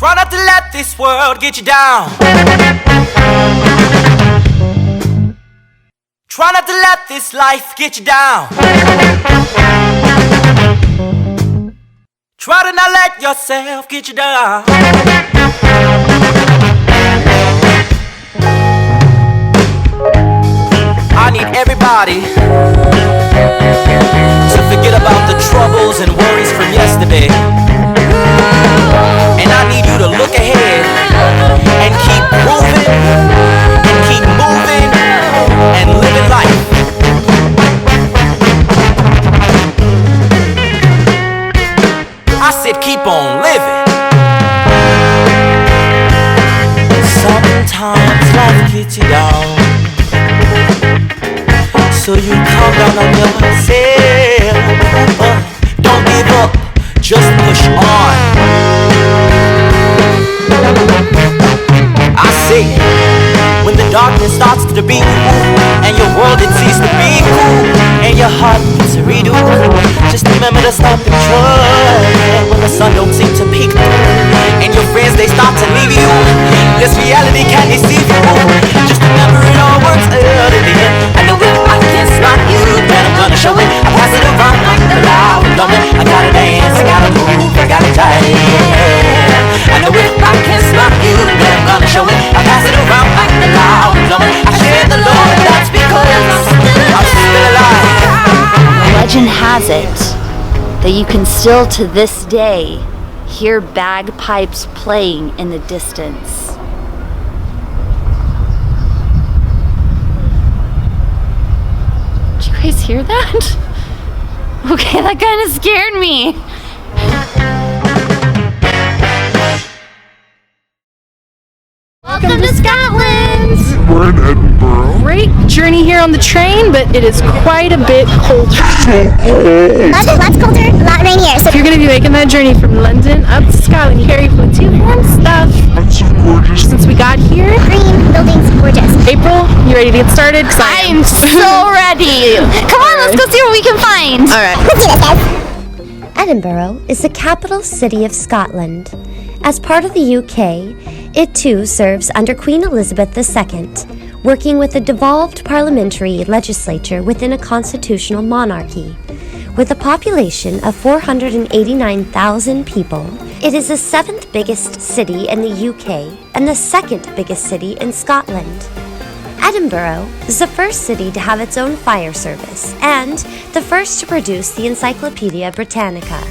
Try not to let this world get you down. Try not to let this life get you down. Try to not let yourself get you down. I need everybody to forget about the troubles and worries from yesterday. And I need you to look ahead and keep moving and keep moving and living life. I said keep on living. Sometimes life gets you down, so you calm down on yourself. Don't give up, just push on. I say, when the darkness starts to beat you and your world it seems to be cool and your heart needs a redo, just remember to stop and try. When the sun don't seem to peek and your friends they start to leave you, this reality can't deceive you. Just remember it all works out in the end. I know if I can't stop you, then I'm gonna show it. I pass it around like the loud moment. I gotta dance, I gotta move, I gotta dance. I know if I can't stop you, then I'm gonna show it. I pass it around like the loud moment. I share the Lord, that's because I'm still alive. Legend has it that you can still to this day hear bagpipes playing in the distance. Did you guys hear that? Okay, that kind of scared me. Welcome to Scotland! We're in Edinburgh. Great journey here on the train, but it is quite a bit colder. Lots colder, a lot rainier. So If you're going to be making that journey from London up to Scotland, you carry plenty of warm stuff. That's so gorgeous. Since we got here, green buildings, gorgeous. April, you ready to get started? I'm so ready! Come on, let's go see what we can find! Alright. Let's do this, guys. Edinburgh is the capital city of Scotland. As part of the UK, it too serves under Queen Elizabeth II, working with a devolved parliamentary legislature within a constitutional monarchy. With a population of 489,000 people, it is the 7th biggest city in the UK and the 2nd biggest city in Scotland. Edinburgh is the first city to have its own fire service and the first to produce the Encyclopedia Britannica.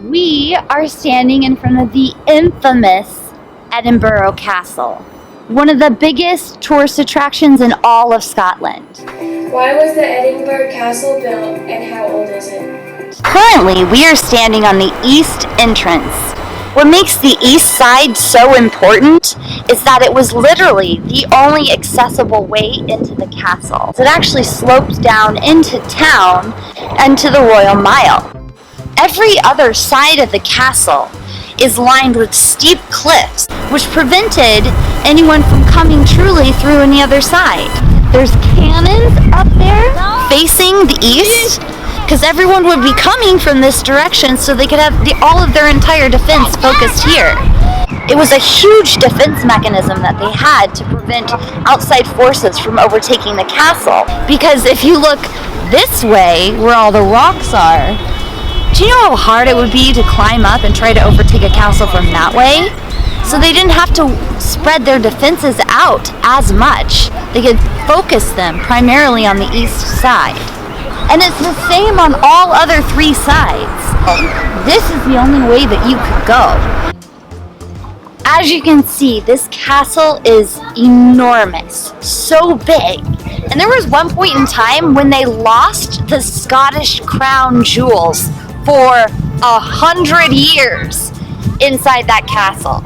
We are standing in front of the infamous Edinburgh Castle, one of the biggest tourist attractions in all of Scotland. Why was the Edinburgh Castle built and how old is it? Currently, we are standing on the east entrance. What makes the east side so important is that it was literally the only accessible way into the castle. It actually sloped down into town and to the Royal Mile. Every other side of the castle is lined with steep cliffs, which prevented anyone from coming truly through any other side. There's cannons up there facing the east, because everyone would be coming from this direction so they could have all of their entire defense focused here. It was a huge defense mechanism that they had to prevent outside forces from overtaking the castle, because if you look this way, where all the rocks are, do you know how hard it would be to climb up and try to overtake a castle from that way? So they didn't have to spread their defenses out as much. They could focus them primarily on the east side. And it's the same on all other 3 sides. This is the only way that you could go. As you can see, this castle is enormous, so big. And there was one point in time when they lost the Scottish crown jewels for 100 years inside that castle.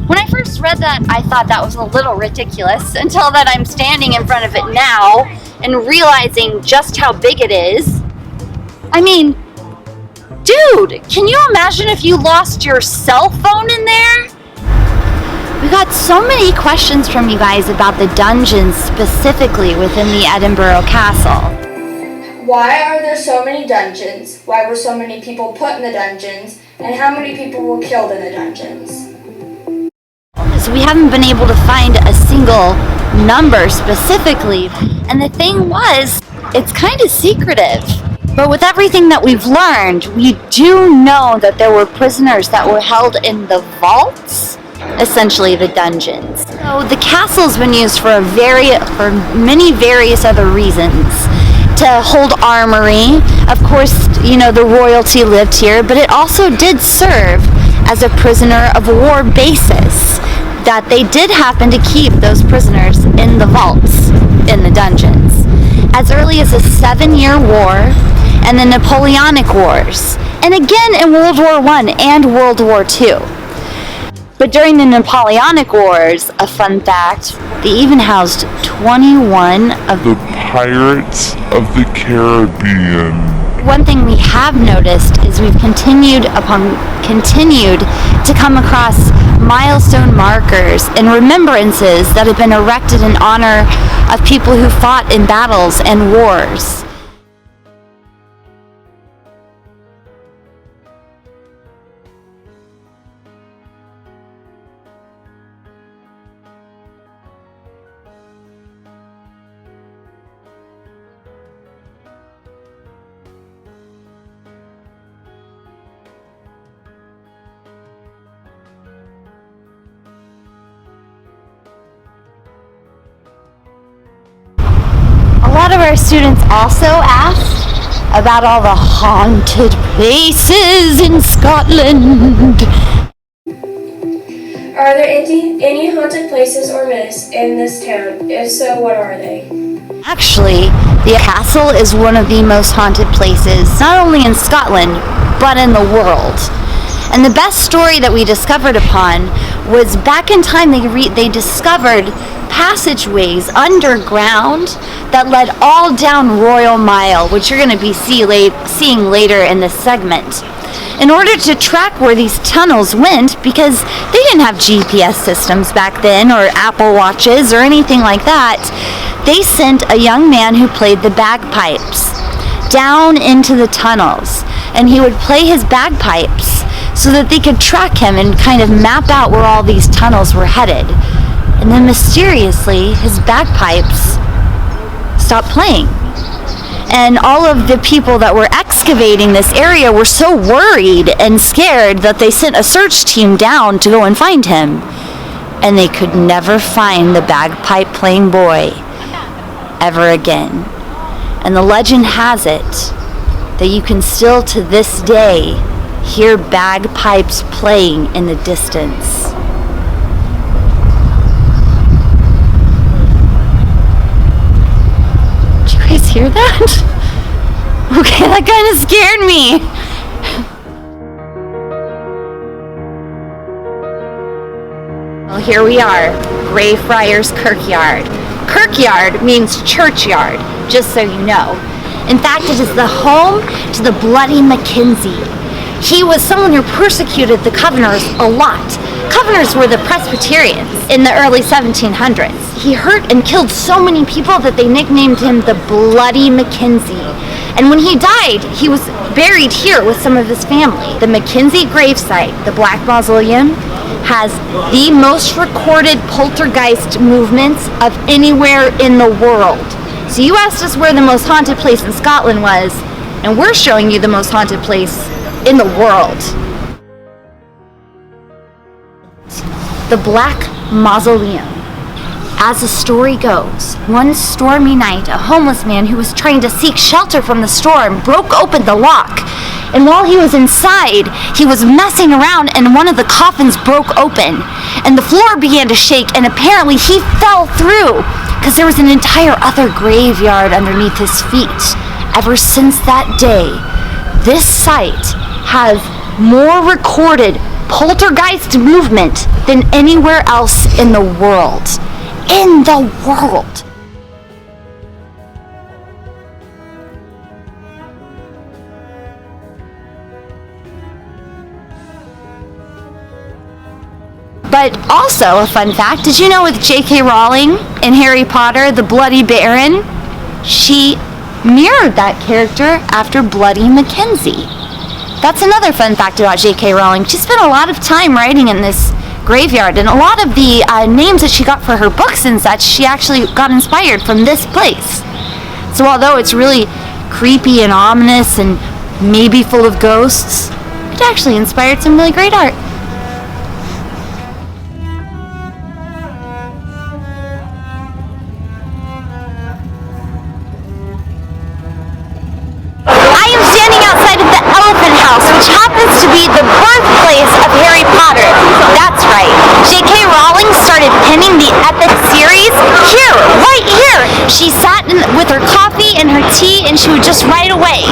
When I first read that, I thought that was a little ridiculous, until that I'm standing in front of it now and realizing just how big it is. I mean, dude, can you imagine if you lost your cell phone in there? We got so many questions from you guys about the dungeons specifically within the Edinburgh Castle. Why are there so many dungeons? Why were so many people put in the dungeons? And how many people were killed in the dungeons? So we haven't been able to find a single number specifically. And the thing was, it's kind of secretive. But with everything that we've learned, we do know that there were prisoners that were held in the vaults, essentially the dungeons. So the castle's been used for many various other reasons. To hold armory, of course, the royalty lived here, but it also did serve as a prisoner of war basis, that they did happen to keep those prisoners in the vaults, in the dungeons. As early as the 7-Year War and the Napoleonic Wars, and again in World War I and World War II. But during the Napoleonic Wars, a fun fact, they even housed 21 of The Pirates of the Caribbean. One thing we have noticed is we've continued to come across milestone markers and remembrances that have been erected in honor of people who fought in battles and wars. A lot of our students also asked about all the haunted places in Scotland. Are there any haunted places or myths in this town? If so, what are they? Actually, the castle is one of the most haunted places, not only in Scotland, but in the world. And the best story that we discovered upon was back in time they discovered passageways underground that led all down Royal Mile, which you're going to be seeing later in this segment. In order to track where these tunnels went, because they didn't have GPS systems back then or Apple Watches or anything like that, they sent a young man who played the bagpipes down into the tunnels, and he would play his bagpipes so that they could track him and kind of map out where all these tunnels were headed. And then mysteriously, his bagpipes stopped playing. And all of the people that were excavating this area were so worried and scared that they sent a search team down to go and find him. And they could never find the bagpipe playing boy ever again. And the legend has it that you can still to this day hear bagpipes playing in the distance. Did you guys hear that? Okay, that kind of scared me. Well, here we are, Greyfriars Kirkyard. Kirkyard means churchyard, just so you know. In fact, it is the home to the Bloody Mackenzie. He was someone who persecuted the Covenanters a lot. Covenanters were the Presbyterians in the early 1700s. He hurt and killed so many people that they nicknamed him the Bloody Mackenzie. And when he died, he was buried here with some of his family. The Mackenzie gravesite, the Black Mausoleum, has the most recorded poltergeist movements of anywhere in the world. So you asked us where the most haunted place in Scotland was, and we're showing you the most haunted place in the world. The Black Mausoleum. As the story goes, one stormy night, a homeless man who was trying to seek shelter from the storm broke open the lock. And while he was inside, he was messing around and one of the coffins broke open. And the floor began to shake, and apparently he fell through because there was an entire other graveyard underneath his feet. Ever since that day, this site has more recorded poltergeist movement than anywhere else in the world. In the world. But also a fun fact, did you know with J.K. Rowling in Harry Potter, the Bloody Baron, she mirrored that character after Bloody Mackenzie. That's another fun fact about J.K. Rowling. She spent a lot of time writing in this graveyard, and a lot of the names that she got for her books and such, she actually got inspired from this place. So although it's really creepy and ominous and maybe full of ghosts, it actually inspired some really great art. I am standing outside of the Elephant House, which happens to be the birthplace of Harry Potter. That's right. J.K. Rowling started penning the Epic series here, right here. She sat with her coffee and her tea, and she would just write away.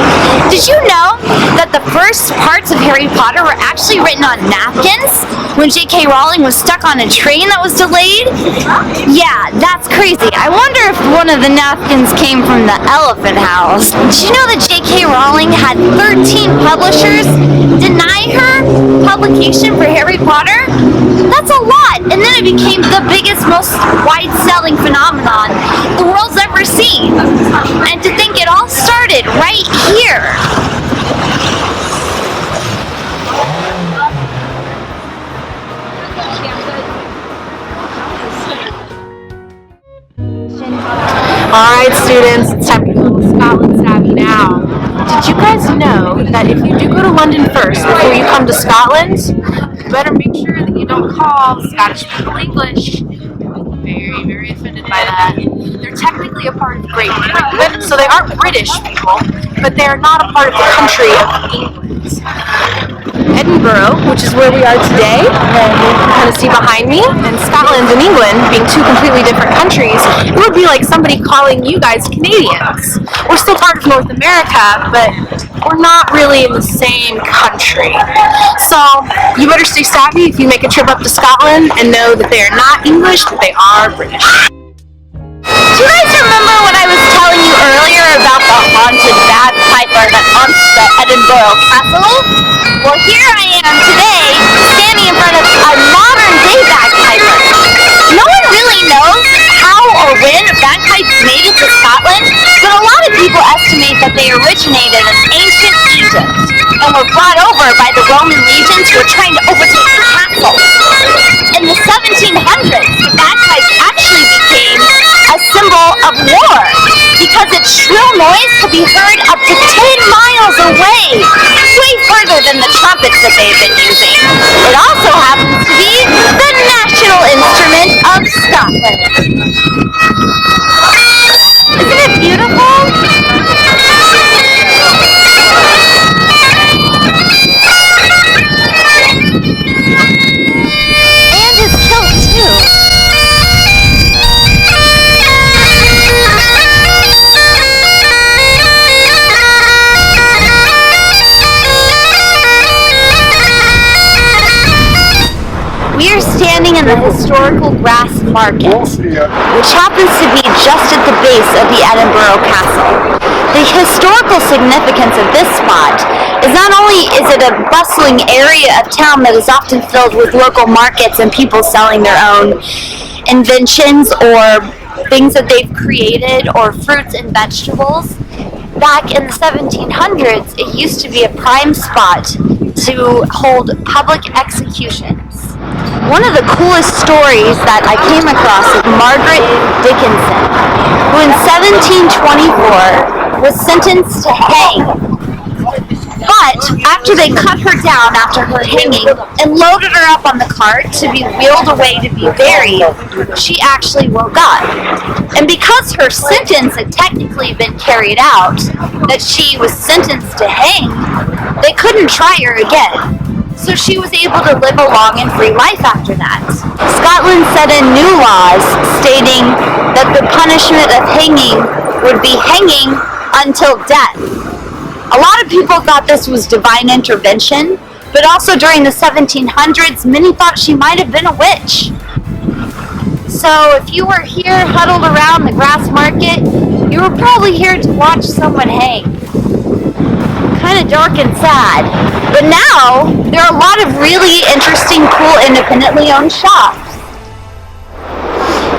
Did you know that the first parts of Harry Potter were actually written on napkins when J.K. Rowling was stuck on a train that was delayed? Yeah, that's crazy. I wonder if one of the napkins came from the Elephant House. Did you know that J.K. Rowling had 13 publishers deny her publication for Harry Potter? That's a lot, and then it became the biggest, most wide-selling phenomenon the world's ever seen. And to think it all started right here. Alright students, it's time to go to Scotland Savvy now. Did you guys know that if you do go to London first before you come to Scotland, you better make sure that you don't call Scottish people English. Very, very offended by that. They're technically a part of Great Britain, so they aren't British people, but they're not a part of the country of England. Edinburgh, which is where we are today, and you can kind of see behind me, and Scotland and England being two completely different countries, it would be like somebody calling you guys Canadians. We're still part of North America, but we're not really in the same country. So you better stay savvy if you make a trip up to Scotland and know that they are not English, but they are British. Do you guys remember what I was telling you earlier about the haunted bagpiper that haunts the Edinburgh Castle? Well, here I am today, standing in front of a modern-day bagpiper. No one really knows how or when bagpipes made it to Scotland, but a lot of people estimate that they originated in ancient Egypt and were brought over by the Roman legions who were trying to overtake the castle. In the 1700s, the bagpipe actually became a symbol of war because its shrill noise could be heard up to 10 miles away, way further than the trumpets that they've been using. It also happens to be the national instrument of Scotland. Isn't it beautiful? And it's kilt too. We are standing in the historical grass market, which happens to be just at the base of the Edinburgh Castle. The historical significance of this spot is not only is it a bustling area of town that is often filled with local markets and people selling their own inventions or things that they've created or fruits and vegetables. Back in the 1700s, it used to be a prime spot to hold public executions. One of the coolest stories that I came across is Margaret Dickinson, who in 1724 was sentenced to hang. But after they cut her down after her hanging and loaded her up on the cart to be wheeled away to be buried, she actually woke up. And because her sentence had technically been carried out, that she was sentenced to hang, they couldn't try her again. So she was able to live a long and free life after that. Scotland set in new laws stating that the punishment of hanging would be hanging until death. A lot of people thought this was divine intervention, but also during the 1700s, many thought she might have been a witch. So if you were here huddled around the grass market, you were probably here to watch someone hang. Kind of dark and sad. But now, there are a lot of really interesting, cool, independently owned shops.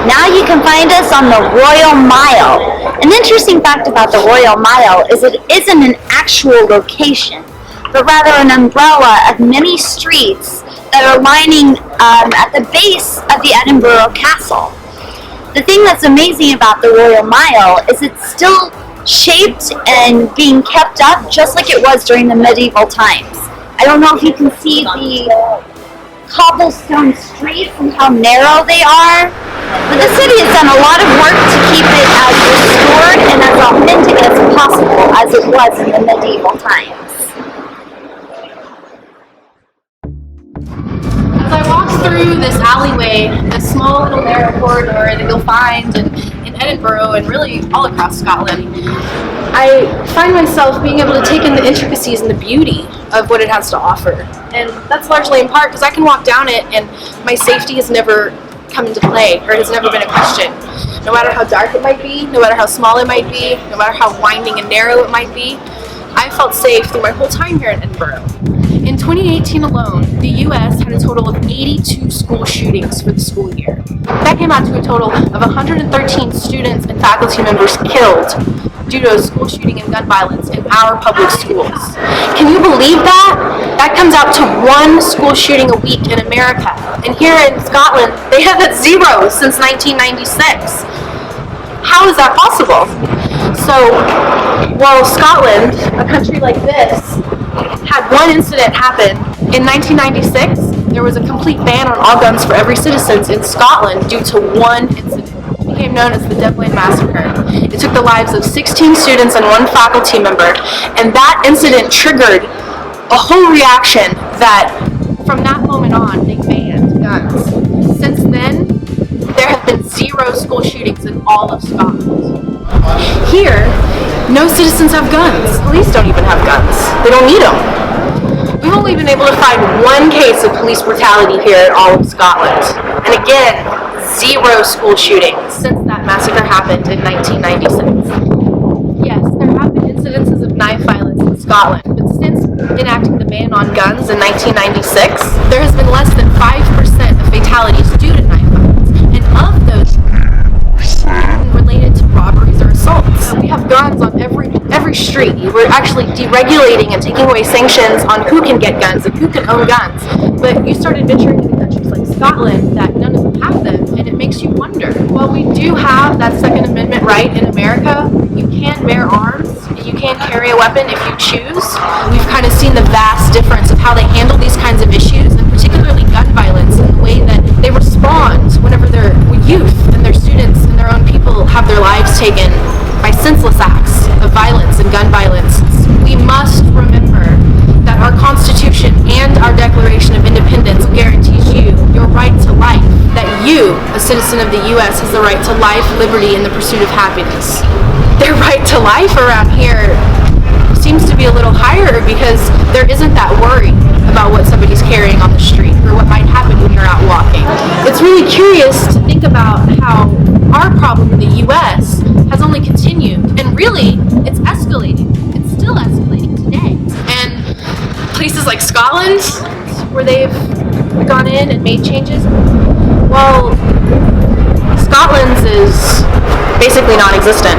Now you can find us on the Royal Mile. An interesting fact about the Royal Mile is it isn't an actual location, but rather an umbrella of many streets that are lining at the base of the Edinburgh Castle. The thing that's amazing about the Royal Mile is it's still shaped and being kept up just like it was during the medieval times. I don't know if you can see the cobblestone streets and how narrow they are, but the city has done a lot of work to keep it as restored and as authentic as possible as it was in the medieval times. As I walk through this alleyway, this small little narrow corridor that you'll find in Edinburgh and really all across Scotland, I find myself being able to take in the intricacies and the beauty of what it has to offer. And that's largely in part because I can walk down it and my safety has never come into play, or has never been a question. No matter how dark it might be, no matter how small it might be, no matter how winding and narrow it might be, I felt safe through my whole time here in Edinburgh. In 2018 alone, the US had a total of 82 school shootings for the school year. That came out to a total of 113 students and faculty members killed due to a school shooting and gun violence in our public schools. Can you believe that? That comes out to one school shooting a week in America. And here in Scotland, they have at zero since 1996. How is that possible? So, while Scotland, a country like this, had one incident happen, in 1996, there was a complete ban on all guns for every citizen in Scotland due to one incident. It became known as the Devlin Massacre. It took the lives of 16 students and one faculty member, and that incident triggered a whole reaction that, from that moment on, they banned guns. Since then, there have been zero school shootings in all of Scotland. Here, no citizens have guns. Police don't even have guns. They don't need them. We've only been able to find one case of police brutality here in all of Scotland. And again, zero school shootings since that massacre happened in 1996. Yes, there have been incidences of knife violence in Scotland, but since enacting the ban on guns in 1996, there has been less than 5% of fatalities due to knife violence. And of those, related to robberies or assaults. We have guns on every street. We're actually deregulating and taking away sanctions on who can get guns and who can own guns. But you start adventuring into countries like Scotland that none of them have them, and it makes you wonder. While we do have that Second Amendment right in America, you can bear arms, you can carry a weapon if you choose. We've kind of seen the vast difference of how they handle these kinds of issues, and particularly gun violence, and the way that they respond whenever they're youth and their students and their own people have their lives taken by senseless acts of violence and gun violence. We must remember that our Constitution and our Declaration of Independence guarantees you your right to life, that you, a citizen of the U.S., has the right to life, liberty, and the pursuit of happiness. Their right to life around here seems to be a little higher because there isn't that worry about what somebody's carrying on the street or what might happen when you're out walking. It's really curious to think about how our problem in the U.S. has only continued, and really, it's escalating. It's still escalating today. And places like Scotland, where they've gone in and made changes, well, Scotland's is basically non-existent.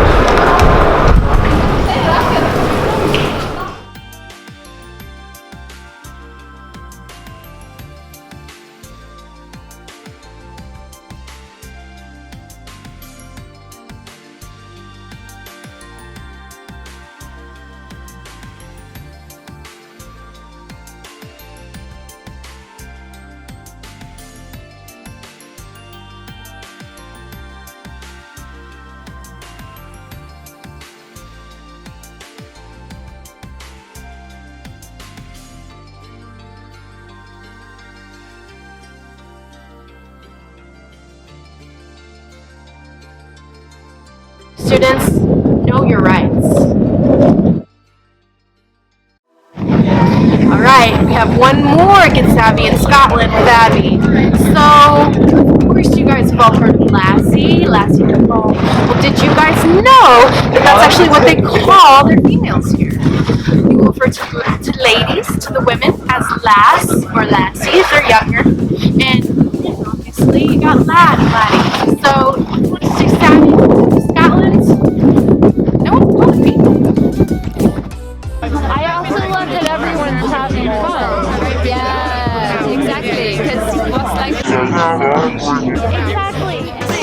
Students, know your rights. Alright, we have one more Get Savvy in Scotland with Abby. So, of course you guys have all heard of Lassie football. Well, did you guys know that that's actually what they call their females here? You refer to ladies, to the women, as lass or lassie if they're younger. And obviously you got lad and laddie. So I also love that everyone's having fun. Yeah, exactly. Because what's like Exactly.